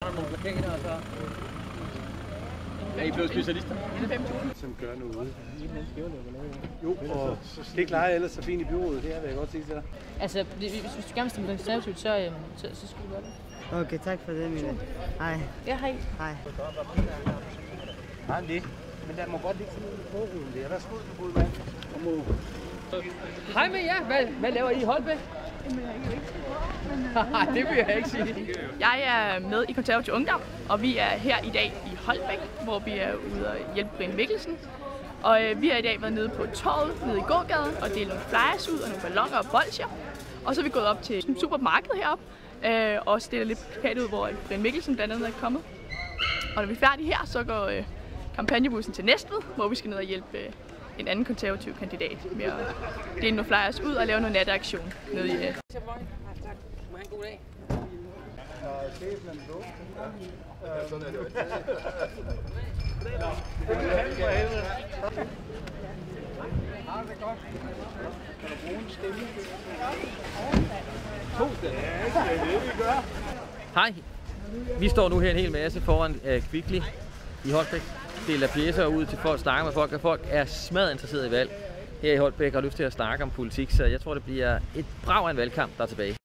Er I blevet specialister? Som gør noget. Jo, og det klarer jeg ellers så fint i byrådet her, vil jeg godt sige til dig. Altså, hvis du gerne vil stemme konservativt, så skal du gøre det. Okay, tak for det, Mille. Hej. Ja, hej. Hej. Nej, det. Men der må godt ligge sådan noget i forruden der. Værsgo, du gode mand. Hej med jer. Hvad laver I i Holbæk? Nej, det vil jeg ikke sige. Jeg er med i Konservativ Ungdom, og vi er her i dag i Holbæk, hvor vi er ude og hjælpe Brian Mikkelsen. Og vi har i dag været nede på torvet, nede i gågaden, og delt nogle flyers ud og nogle balloner og bolsjer. Og så er vi gået op til et supermarked heroppe, og stillet lidt plakat ud, hvor Brian Mikkelsen blandt andet er kommet. Og når vi er færdige her, så går kampagnebussen til Næstved, hvor vi skal ned og hjælpe en anden konservativ kandidat med at dele nogle flyers ud og lave noget nataktion nede i... Tak. Du må have en god dag. Sådan er det jo. Hej. Vi står nu her en hel masse foran Kvickly i Holbæk. Deler pjæser ud til folk, snakker med folk, og folk er smadret interesserede i valg her i Holbæk og har lyst til at snakke om politik, så jeg tror, det bliver et brag af en valgkamp, der er tilbage.